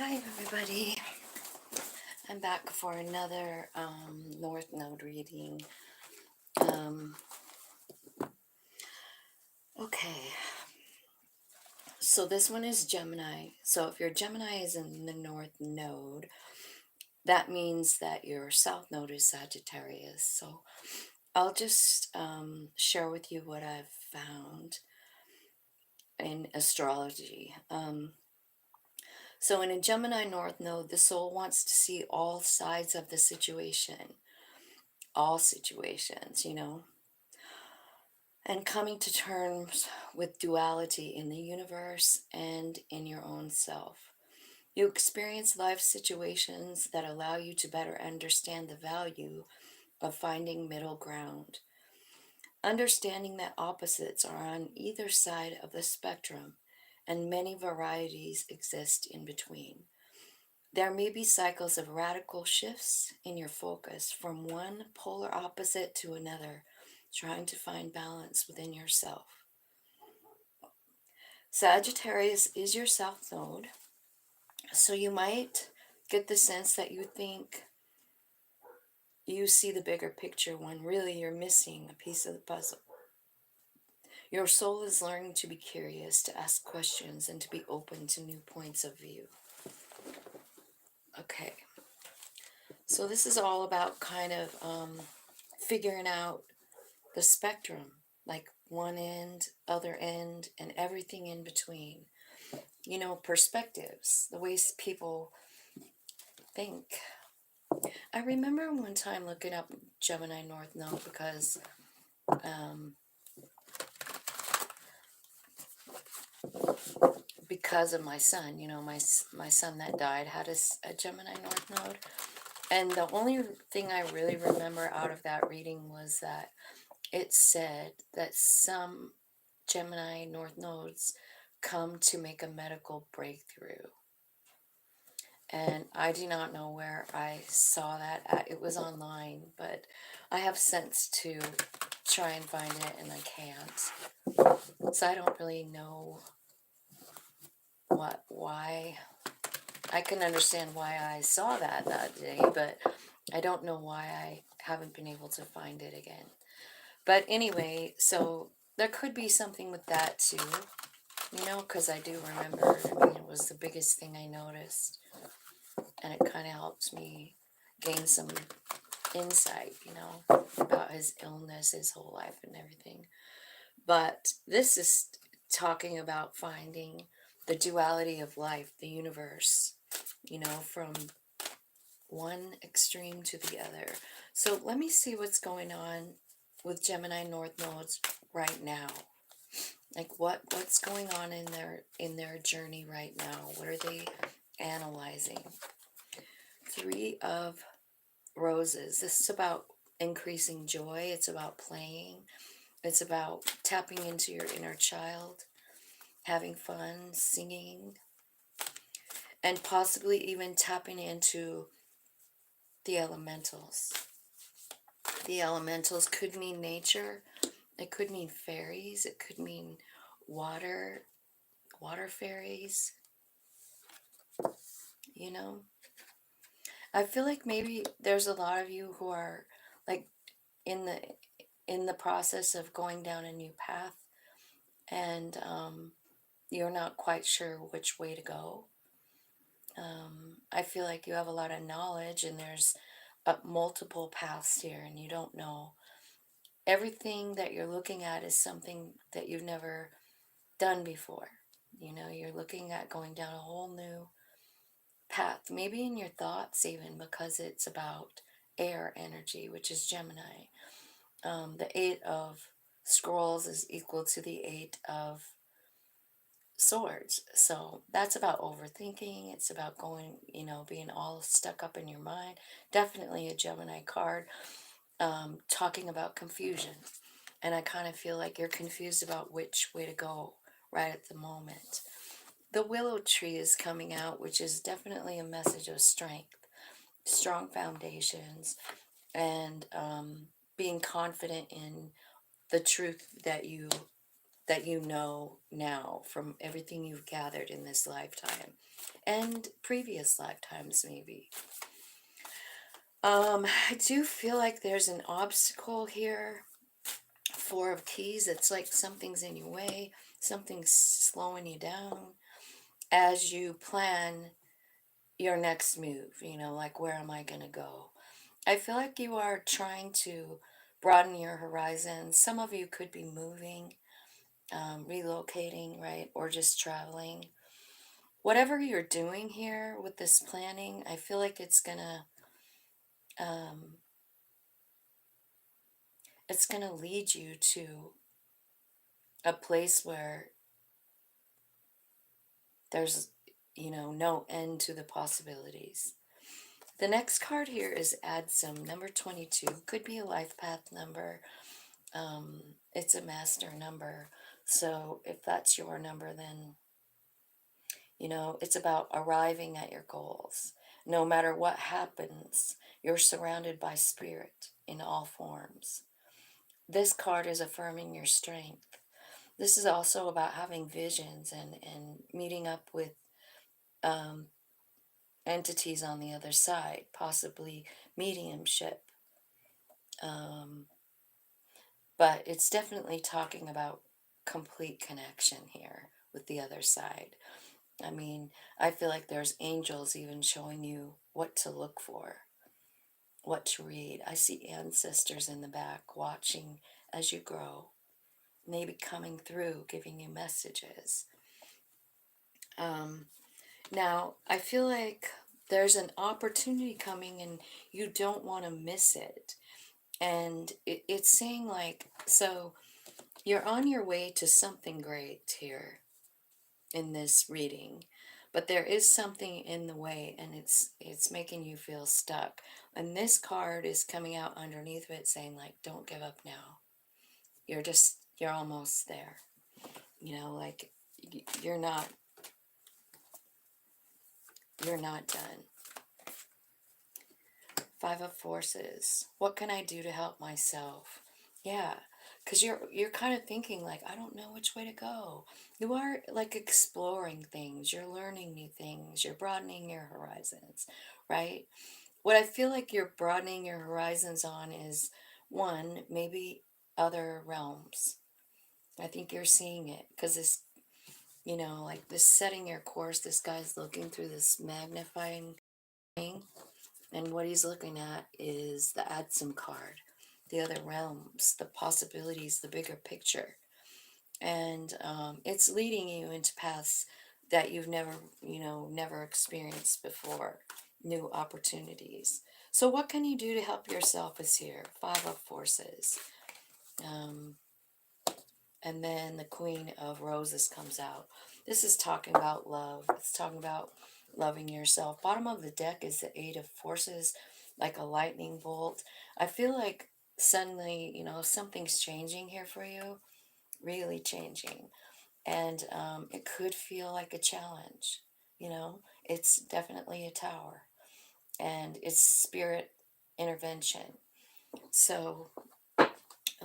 Hi everybody, I'm back for another North Node reading. Um, okay, so this one is Gemini. So if your Gemini is in the North Node, that means that your South Node is Sagittarius. So I'll just share with you what I've found in astrology. So in a Gemini North Node, the soul wants to see all sides of the situation, all situations, and coming to terms with duality in the universe and in your own self. You experience life situations that allow you to better understand the value of finding middle ground, understanding that opposites are on either side of the spectrum and many varieties exist in between. There may be cycles of radical shifts in your focus from one polar opposite to another, trying to find balance within yourself. Sagittarius is your South Node, so you might get the sense that you think you see the bigger picture when really you're missing a piece of the puzzle. Your soul is learning to be curious, to ask questions, and to be open to new points of view. Okay, so this is all about kind of figuring out the spectrum, like one end, other end, and everything in between. Perspectives, the ways people think. I remember one time looking up Gemini North Node um, because of my son. My son that died had a Gemini North Node, and the only thing I really remember out of that reading was that it said that some Gemini North Nodes come to make a medical breakthrough. And I do not know where I saw that at. It was online, but I have sense to try and find it and I can't. So I don't really know why. I can understand why I saw that day, but I don't know why I haven't been able to find it again. But anyway, so there could be something with that too, because I do remember, it was the biggest thing I noticed. And it kind of helps me gain some insight, about his illness, his whole life, and everything. But this is talking about finding the duality of life, the universe, from one extreme to the other. So let me see what's going on with Gemini North Nodes right now. Like what's going on in their journey right now? What are they analyzing? Three of Roses. This is about increasing joy. It's about playing. It's about tapping into your inner child, having fun, singing, and possibly even tapping into the elementals. The elementals could mean nature. It could mean fairies. It could mean water fairies, you know. I feel like maybe there's a lot of you who are like in the process of going down a new path, and you're not quite sure which way to go. I feel like you have a lot of knowledge and there's multiple paths here, and you don't know. Everything that you're looking at is something that you've never done before. You're looking at going down a whole new path, maybe in your thoughts, even because it's about air energy, which is Gemini. The Eight of Scrolls is equal to the Eight of Swords. So that's about overthinking. It's about going, being all stuck up in your mind. Definitely a Gemini card, talking about confusion. And I kind of feel like you're confused about which way to go right at the moment. The willow tree is coming out, which is definitely a message of strength, strong foundations, and being confident in the truth that you know now from everything you've gathered in this lifetime and previous lifetimes, maybe. I do feel like there's an obstacle here. Four of Keys. It's like something's in your way, something's slowing you down as you plan your next move. Like, where am I going to go? I feel like you are trying to broaden your horizons. Some of you could be moving, relocating, right? Or just traveling. Whatever you're doing here with this planning, I feel like um, it's gonna lead you to a place where there's, no end to the possibilities. The next card here is add some number 22. Could be a life path number. It's a master number. So if that's your number, then, it's about arriving at your goals. No matter what happens, you're surrounded by spirit in all forms. This card is affirming your strength. This is also about having visions and meeting up with um, entities on the other side, possibly mediumship. Um, but it's definitely talking about complete connection here with the other side. I mean, I feel like there's angels even showing you what to look for, what to read. I see ancestors in the back watching as you grow, maybe coming through, giving you messages. Um, Now, I feel like there's an opportunity coming and you don't want to miss it. And it's saying, like, so you're on your way to something great here in this reading, but there is something in the way and it's making you feel stuck. And this card is coming out underneath of it saying, like, don't give up now. You're almost there. Like you're not done. Five of Forces. What can I do to help myself? Yeah, because you're kind of thinking, like, I don't know which way to go. You are like exploring things. You're learning new things. You're broadening your horizons, right? What I feel like you're broadening your horizons on is one, maybe other realms. I think you're seeing it because this, like this setting your course, this guy's looking through this magnifying thing. And what he's looking at is the add some card, the other realms, the possibilities, the bigger picture. And it's leading you into paths that you've never experienced before, new opportunities. So what can you do to help yourself is here. Five of Forces. Um, and then the Queen of Roses comes out. This is talking about love. It's talking about loving yourself. Bottom of the deck is the Eight of Forces, like a lightning bolt. I feel like suddenly, something's changing here for you, really changing. And it could feel like a challenge. It's definitely a tower and it's spirit intervention. So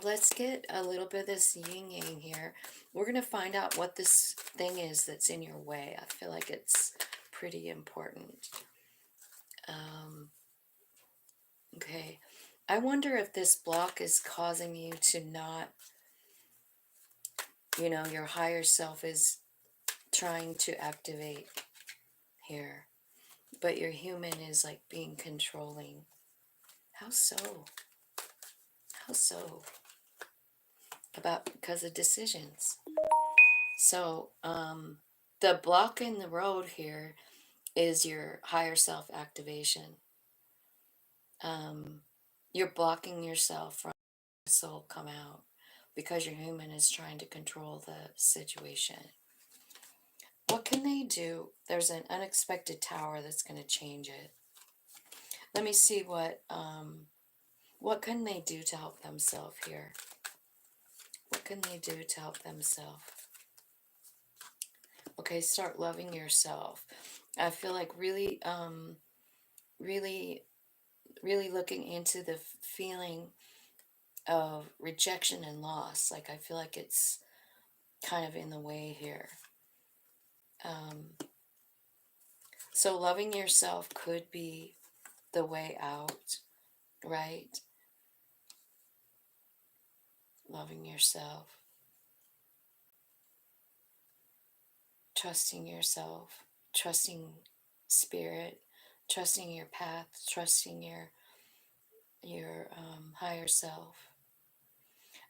let's get a little bit of this yin yang here. We're going to find out what this thing is that's in your way. I feel like it's pretty important. Okay. I wonder if this block is causing you to not, your higher self is trying to activate here, but your human is like being controlling. How so? How so? Because of decisions. So, the block in the road here is your higher self activation. Um, you're blocking yourself from the soul come out because your human is trying to control the situation. What can they do? There's an unexpected tower that's going to change it. Let me see what can they do to help themselves here? What can they do to help themselves? Okay, start loving yourself. I feel like really, really looking into the feeling of rejection and loss. Like I feel like it's kind of in the way here. So loving yourself could be the way out, right? Loving yourself, trusting yourself, trusting spirit, trusting your path, trusting your higher self.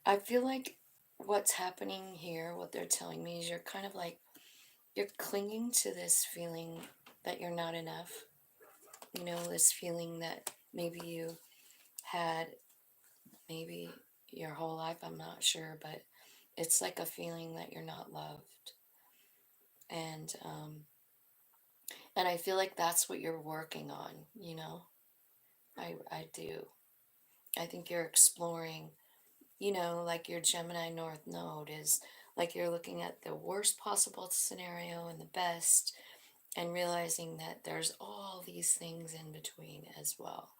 I feel like what's happening here, what they're telling me, is you're kind of like you're clinging to this feeling that you're not enough. You know, this feeling that maybe you had maybe your whole life, I'm not sure, but it's like a feeling that you're not loved. And I feel like that's what you're working on, you know. I do. I think you're exploring, you know, like your Gemini North Node is like you're looking at the worst possible scenario and the best, and realizing that there's all these things in between as well.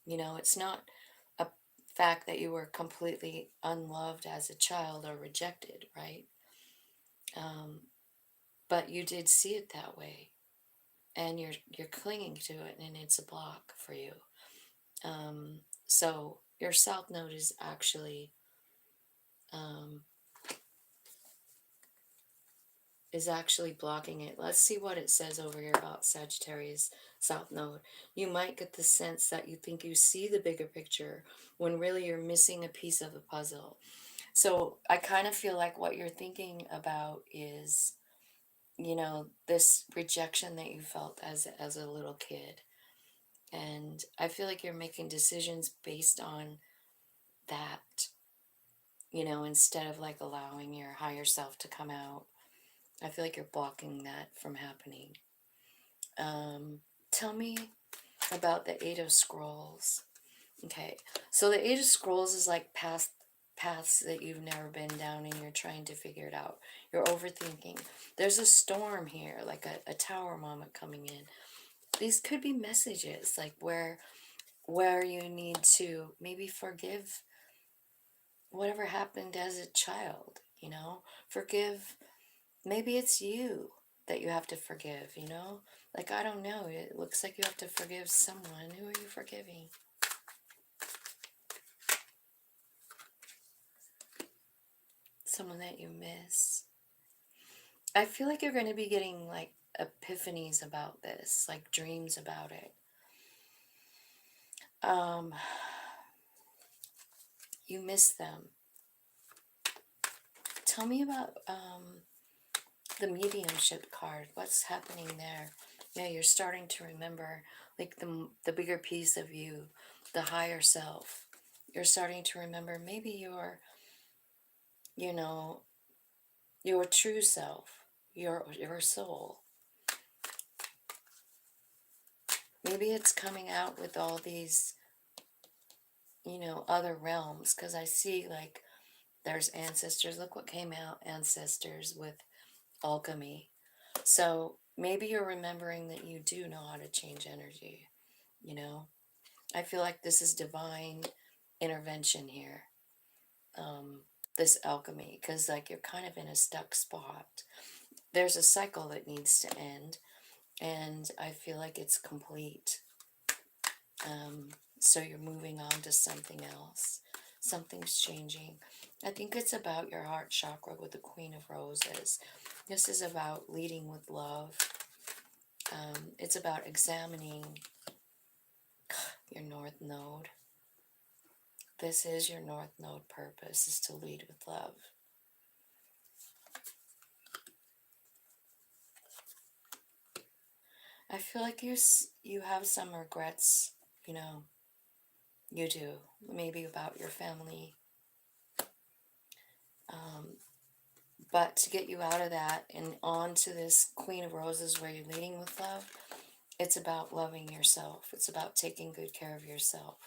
You know, it's not a fact that you were completely unloved as a child or rejected, right? Um, but you did see it that way, and you're clinging to it, and it's a block for you. So your South Node um, is actually blocking it. Let's see what it says over here about Sagittarius South Node. You might get the sense that you think you see the bigger picture when really you're missing a piece of the puzzle. So I kind of feel like what you're thinking about is, you know, this rejection that you felt as a little kid. And I feel like you're making decisions based on that, you know, instead of like allowing your higher self to come out. I feel like you're blocking that from happening. Tell me about the Eight of Scrolls. Okay, so the Eight of Scrolls is like past paths that you've never been down and you're trying to figure it out. You're overthinking. There's a storm here, like a tower moment coming in. These could be messages like where you need to maybe forgive whatever happened as a child, you know? Forgive, maybe it's you that you have to forgive, you know? Like, I don't know. It looks like you have to forgive someone. Who are you forgiving? Someone that you miss. I feel like you're going to be getting like epiphanies about this, like dreams about it. Um, you miss them. Tell me about the mediumship card. What's happening there? Yeah, you're starting to remember like the bigger piece of you, the higher self. You're starting to remember maybe you know, your true self, your soul. Maybe it's coming out with all these, you know, other realms, because I see like there's ancestors. Look what came out, ancestors with alchemy. So maybe you're remembering that you do know how to change energy, you know. I feel like this is divine intervention here. This alchemy, because like you're kind of in a stuck spot. There's a cycle that needs to end, and I feel like it's complete. So you're moving on to something else. Something's changing. I think it's about your heart chakra with the Queen of Roses. This is about leading with love. It's about examining your North Node. This is your North Node purpose, is to lead with love. I feel like you have some regrets, you know, you do, maybe about your family. But to get you out of that and on to this Queen of Roses where you're leading with love, it's about loving yourself. It's about taking good care of yourself.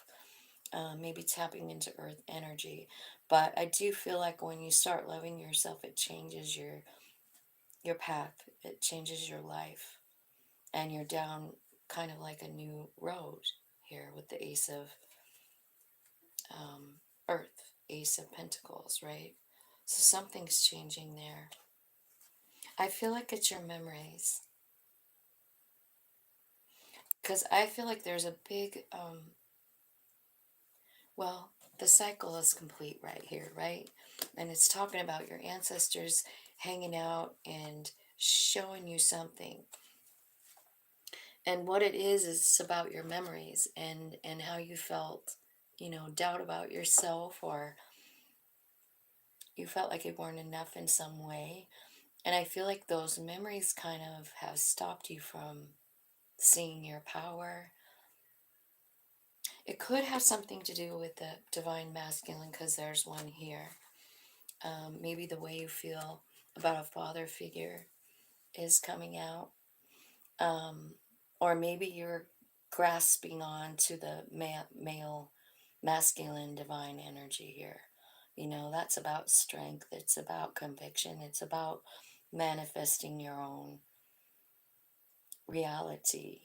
Maybe tapping into earth energy. But I do feel like when you start loving yourself, it changes your path. It changes your life. And you're down kind of like a new road here with the Ace of Earth, Ace of Pentacles, right? So something's changing there. I feel like it's your memories. Because I feel like there's a big, well, the cycle is complete right here, right? And it's talking about your ancestors hanging out and showing you something. And what it is it's about your memories and how you felt, doubt about yourself, or you felt like you weren't enough in some way. And I feel like those memories kind of have stopped you from seeing your power. It could have something to do with the divine masculine because there's one here. Maybe the way you feel about a father figure is coming out. Um, or maybe you're grasping on to the male, masculine, divine energy here. That's about strength, it's about conviction, it's about manifesting your own reality.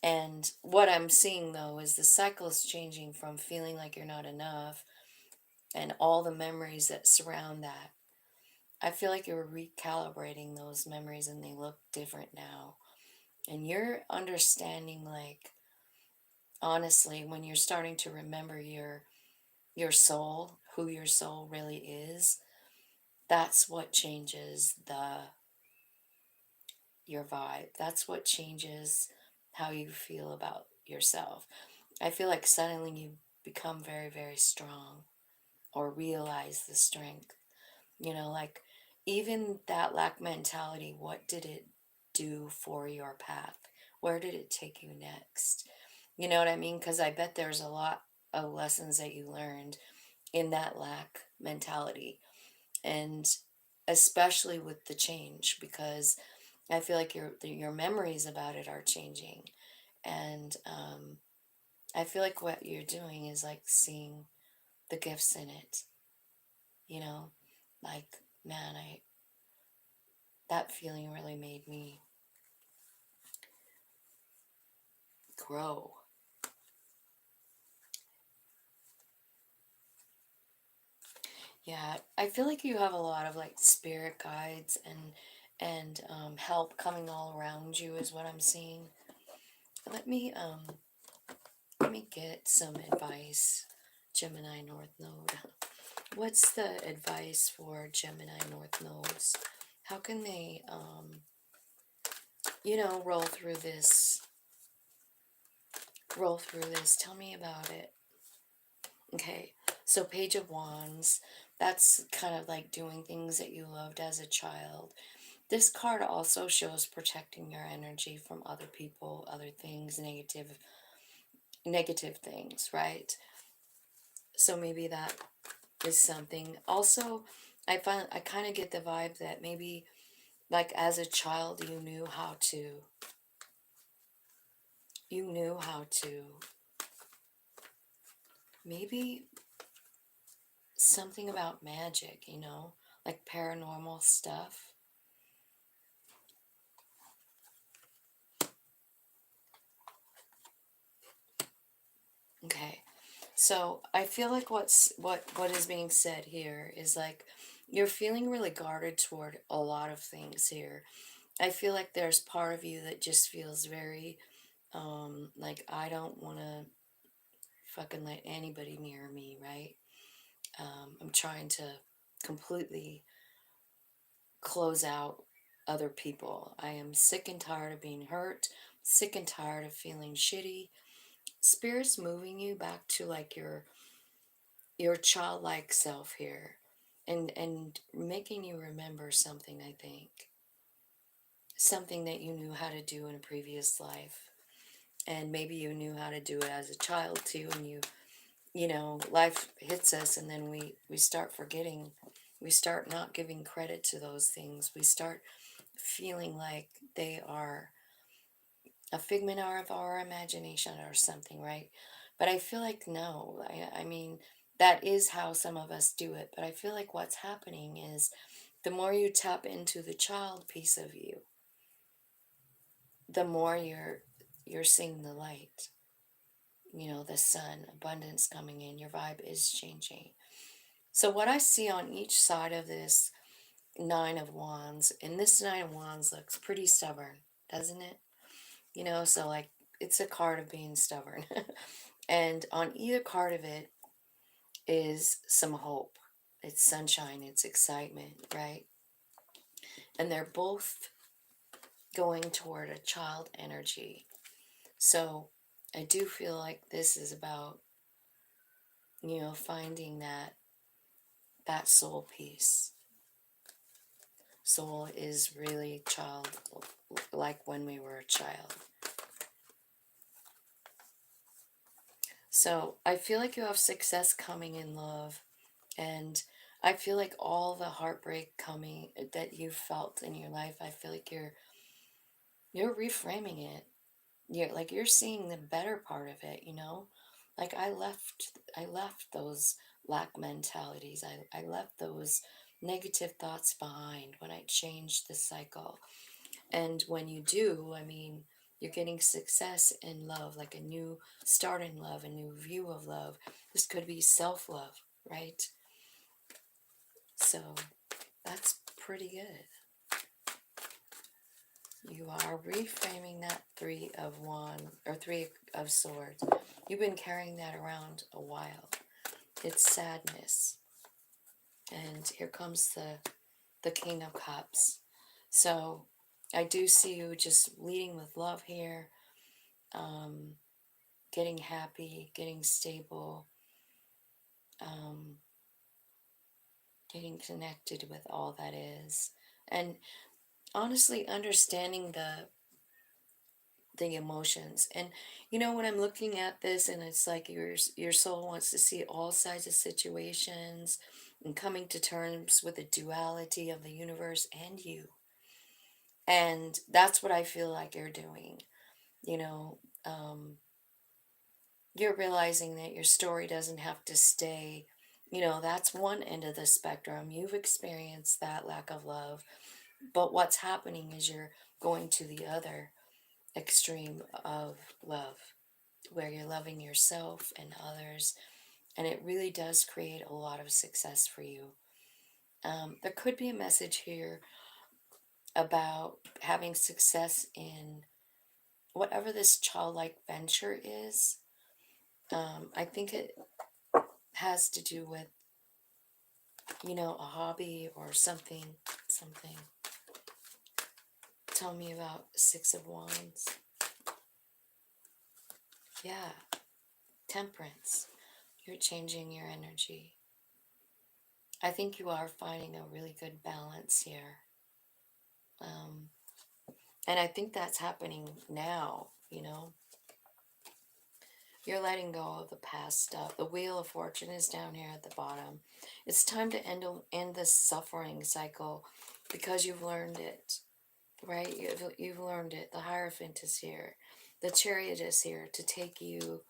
And what I'm seeing though is the cycle is changing from feeling like you're not enough and all the memories that surround that. I feel like you're recalibrating those memories and they look different now. And you're understanding, like, honestly, when you're starting to remember your soul, who your soul really is, that's what changes the your vibe. That's what changes how you feel about yourself. I feel like suddenly you become very, very strong or realize the strength. Like, even that lack mentality, what did it do for your path? Where did it take you next? You know what I mean? Because I bet there's a lot of lessons that you learned in that lack mentality. And especially with the change, because I feel like your memories about it are changing. And I feel like what you're doing is like seeing the gifts in it, you know? Like, man, that feeling really made me grow. Yeah, I feel like you have a lot of like spirit guides and help coming all around you is what I'm seeing. Let me let me get some advice. Gemini North Node. What's the advice for Gemini North Nodes? How can they roll through this? Roll through this. Tell me about it. Okay, so Page of Wands, that's kind of like doing things that you loved as a child. This card also shows protecting your energy from other people, other things, negative things, right? So maybe that is something. Also, I kind of get the vibe that maybe like as a child you knew how to maybe something about magic, like paranormal stuff. Okay. So I feel like what is being said here is like you're feeling really guarded toward a lot of things here. I feel like there's part of you that just feels very like I don't want to fucking let anybody near me, right? I'm trying to completely close out other people. I am sick and tired of being hurt, sick and tired of feeling shitty. Spirit's moving you back to like your childlike self here and making you remember something, I think. Something that you knew how to do in a previous life. And maybe you knew how to do it as a child too, and life hits us and then we start forgetting. We start not giving credit to those things. We start feeling like they are a figment of our imagination or something, right? But I feel like no. I mean, that is how some of us do it. But I feel like what's happening is the more you tap into the child piece of you, the more you're seeing the light. The sun, abundance coming in. Your vibe is changing. So what I see on each side of this Nine of Wands, and this Nine of Wands looks pretty stubborn, doesn't it? So like it's a card of being stubborn. And on either card of it is some hope. It's sunshine, it's excitement, right? And they're both going toward a child energy. So I do feel like this is about, finding that soul piece. Soul is really child, like when we were a child. So I feel like you have success coming in love, and I feel like all the heartbreak coming that you've felt in your life, I feel like you're reframing it. You're seeing the better part of it. Like I left those lack mentalities. I left those negative thoughts behind when I changed the cycle. And when you do, I mean, you're getting success in love, like a new start in love, a new view of love. This could be self-love, right? So that's pretty good. You are reframing that Three of Swords. You've been carrying that around a while. It's sadness. And here comes the King of Cups. So I do see you just leading with love here, um, getting happy, getting stable, um, getting connected with all that is. And honestly understanding the emotions. And when I'm looking at this, and it's like your soul wants to see all sides of situations and coming to terms with the duality of the universe and you. And that's what I feel like you're doing. you know um you're realizing that your story doesn't have to stay. That's one end of the spectrum. You've experienced that lack of love, but what's happening is you're going to the other extreme of love, where you're loving yourself and others, and it really does create a lot of success for you. There could be a message here about having success in whatever this childlike venture is. I think it has to do with, a hobby or something. Something. Tell me about Six of Wands. Yeah, Temperance. You're changing your energy. I think you are finding a really good balance here. Um, and I think that's happening now. You're letting go of the past stuff. The Wheel of Fortune is down here at the bottom. It's time to end this suffering cycle because you've learned it, right? You've learned it. The Hierophant is here. The Chariot is here to take you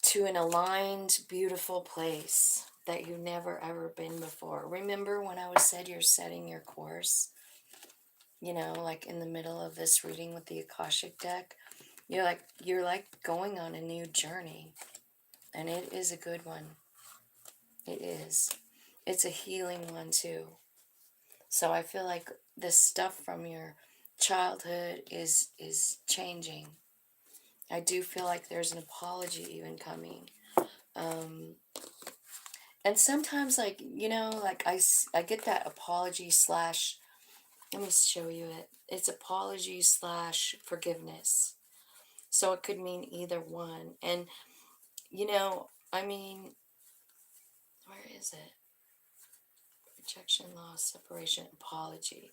to an aligned, beautiful place that you've never ever been before. Remember when I was said you're setting your course? Like in the middle of this reading with the Akashic deck, you're like going on a new journey, and it is a good one. It is. It's a healing one too. So I feel like this stuff from your childhood is changing. I do feel like there's an apology even coming. Um, and sometimes, like I get that apology slash, let me show you it. It's apology slash forgiveness. So it could mean either one. And, I mean, where is it? Rejection, loss, separation, apology.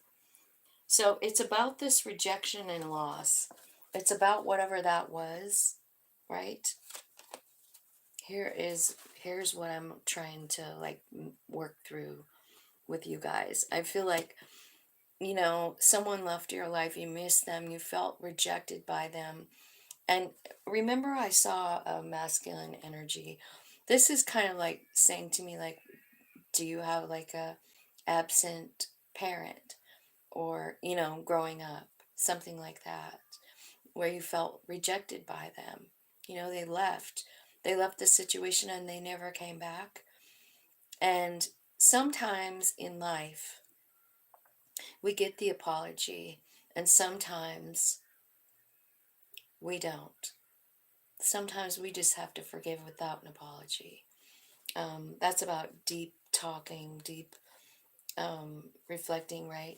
So it's about this rejection and loss. It's about whatever that was, right? Here's what I'm trying to like work through with you guys. I feel like, someone left your life, you missed them, you felt rejected by them. And remember, I saw a masculine energy. This is kind of like saying to me, like, do you have like a absent parent, or, growing up, something like that, where you felt rejected by them? They left the situation and they never came back. And sometimes in life, we get the apology, and sometimes we don't. Sometimes we just have to forgive without an apology. That's about deep talking, deep reflecting, right?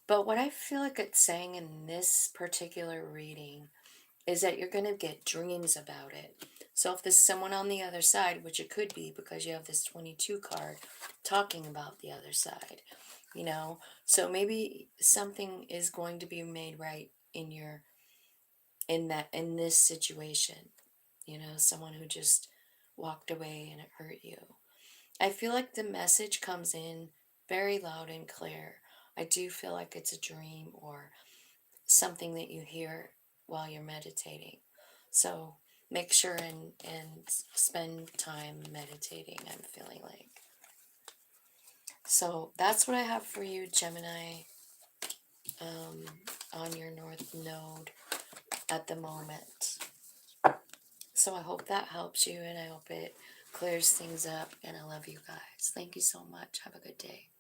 But what I feel like it's saying in this particular reading is that you're going to get dreams about it. So if there's someone on the other side, which it could be because you have this 22 card talking about the other side, you know, so maybe something is going to be made right in in this situation, you know, someone who just walked away and it hurt you. I feel like the message comes in very loud and clear. I do feel like it's a dream or something that you hear while you're meditating. So make sure and spend time meditating, I'm feeling like. So that's what I have for you, Gemini, um, on your North Node at the moment. So I hope that helps you and I hope it clears things up. And I love you guys. Thank you so much. Have a good day.